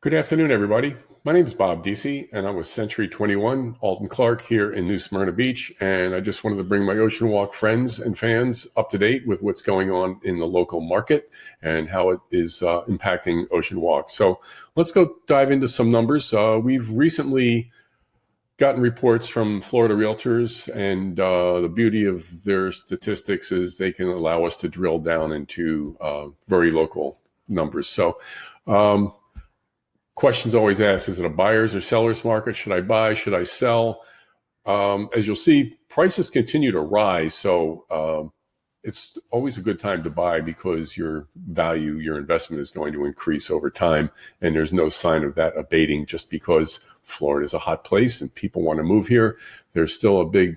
Good afternoon, everybody. My name is Bob Deasy, and I'm with Century 21, Alton Clark here in New Smyrna Beach. And I just wanted to bring my Oceanwalk friends and fans up to date with what's going on in the local market and how it is impacting Oceanwalk. So let's go dive into some numbers. We've recently gotten reports from Florida realtors, and the beauty of their statistics is they can allow us to drill down into very local numbers. So, questions always asked, is it a buyer's or seller's market? Should I buy? Should I sell? As you'll see, prices continue to rise. So it's always a good time to buy because your value, your investment is going to increase over time. And there's no sign of that abating just because Florida is a hot place and people want to move here. There's still a big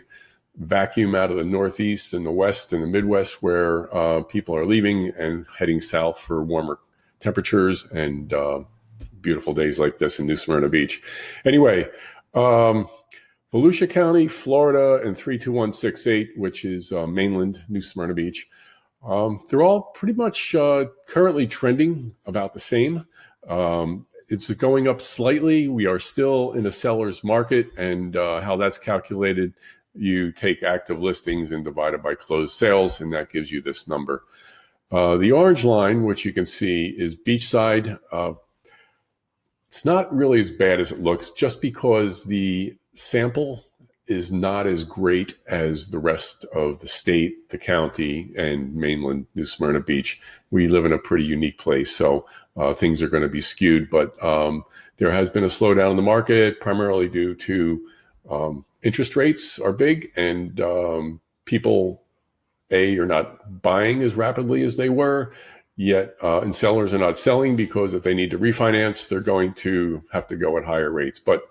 vacuum out of the Northeast and the West and the Midwest where people are leaving and heading south for warmer temperatures and beautiful days like this in New Smyrna Beach. Anyway, Volusia County, Florida, and 32168, which is mainland New Smyrna Beach. They're all pretty much currently trending about the same. It's going up slightly. We are still in a seller's market, and how that's calculated, you take active listings and divide it by closed sales, and that gives you this number. The orange line, which you can see, is beachside. It's not really as bad as it looks just because the sample is not as great as the rest of the state, the county, and mainland New Smyrna Beach. We live in a pretty unique place, so things are going to be skewed. But there has been a slowdown in the market, primarily due to interest rates are big, and people, are not buying as rapidly as they were. Yet, and sellers are not selling because if they need to refinance, they're going to have to go at higher rates. But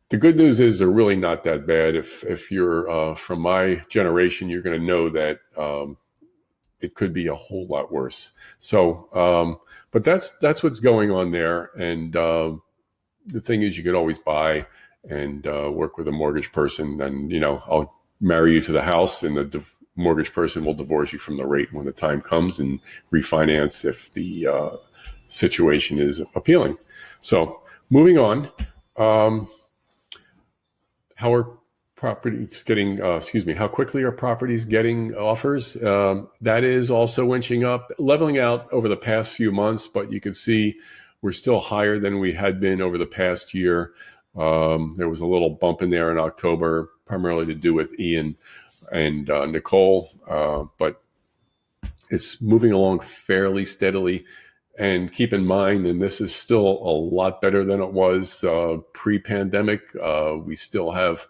the good news is they're really not that bad. If you're from my generation, you're going to know that it could be a whole lot worse. So, but that's what's going on there. And the thing is, you could always buy and work with a mortgage person, and I'll marry you to the house, and the mortgage person will divorce you from the rate when the time comes and refinance if the situation is appealing. So moving on, how are properties getting, how quickly are properties getting offers? That is also inching up, leveling out over the past few months, but you can see we're still higher than we had been over the past year. There was a little bump in there in October, primarily to do with Ian and Nicole, but it's moving along fairly steadily. And keep in mind, and this is still a lot better than it was pre-pandemic. We still have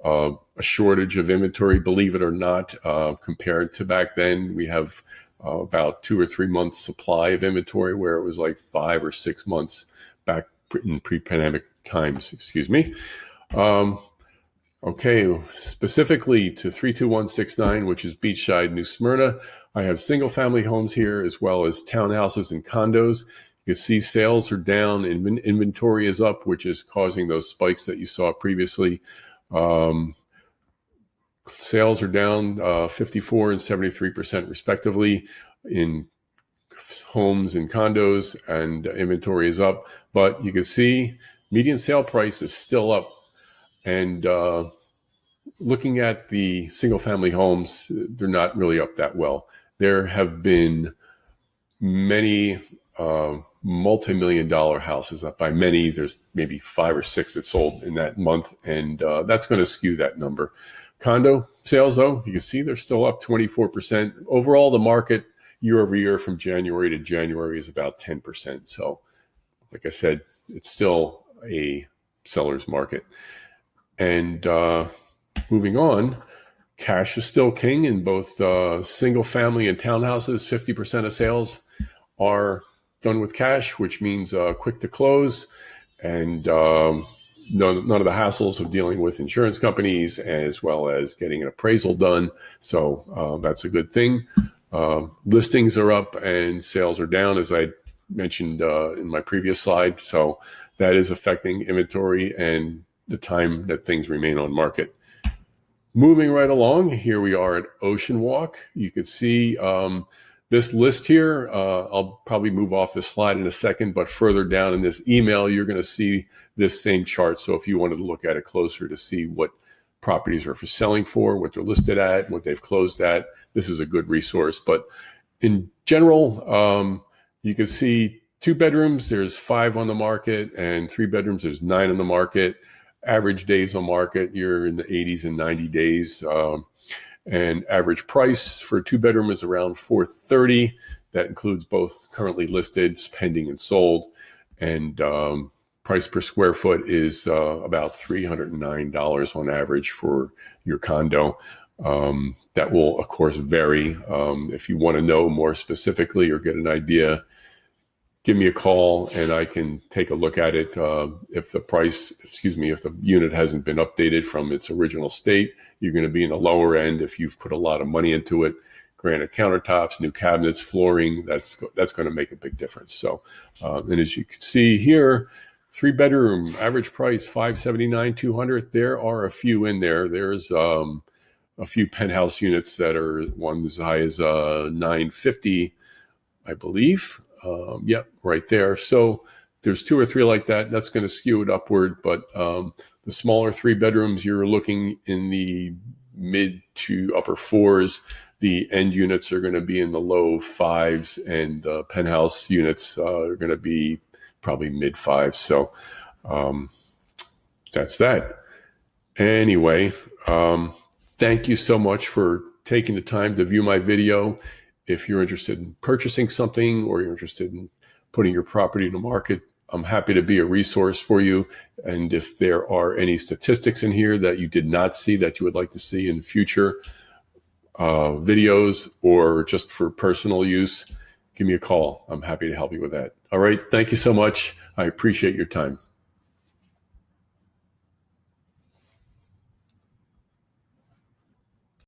a shortage of inventory, believe it or not, compared to back then. We have about 2 or 3 months supply of inventory, where it was like 5 or 6 months back in pre-pandemic times, Okay, specifically to 32169, which is beachside New Smyrna, I have single family homes here as well as townhouses and condos. You can see sales are down and inventory is up, which is causing those spikes that you saw previously. Sales are down 54 and 73% respectively in homes and condos, and inventory is up. But you can see median sale price is still up. And looking at the single family homes, they're not really up that well. There have been many multi-million dollar houses up. By many, there's maybe 5 or 6 that sold in that month, and that's going to skew that number. Condo sales, though, you can see they're still up 24%. Overall, the market year over year from January to January is about 10%. So, like I said, it's still a seller's market. And moving on, cash is still king in both single family and townhouses. 50% of sales are done with cash, which means quick to close, and none of the hassles of dealing with insurance companies, as well as getting an appraisal done. So that's a good thing. Listings are up and sales are down, as I mentioned in my previous slide. So that is affecting inventory and the time that things remain on market. Moving right along, here we are at Oceanwalk. You can see This list here, I'll probably move off the slide in a second, but further down in this email, you're going to see this same chart. So if you wanted to look at it closer to see what properties are for selling for, what they're listed at, what they've closed at, this is a good resource. But in general, you can see 2 bedrooms, there's 5 on the market, and 3 bedrooms, there's 9 on the market. Average days on market, you're in the 80s and 90 days. And average price for a 2-bedroom is around $430. That includes both currently listed, pending, and sold. And price per square foot is about $309 on average for your condo. That will, of course, vary. If you want to know more specifically or get an idea, give me a call and I can take a look at it. If the unit hasn't been updated from its original state, you're going to be in the lower end. If you've put a lot of money into it, granite countertops, new cabinets, flooring, that's going to make a big difference. So, and as you can see here, 3-bedroom average price $579, $200. There are a few in there. There's a few penthouse units that are one as high as $950, I believe. Yep, right there. So there's 2 or 3 like that. That's going to skew it upward. But the smaller 3 bedrooms, you're looking in the mid to upper 4s. The end units are going to be in the low 5s, and penthouse units are going to be probably mid 5s. So that's that. Anyway, thank you so much for taking the time to view my video. If you're interested in purchasing something or you're interested in putting your property in the market, I'm happy to be a resource for you. And if there are any statistics in here that you did not see that you would like to see in future videos or just for personal use, give me a call. I'm happy to help you with that. All right. Thank you so much. I appreciate your time.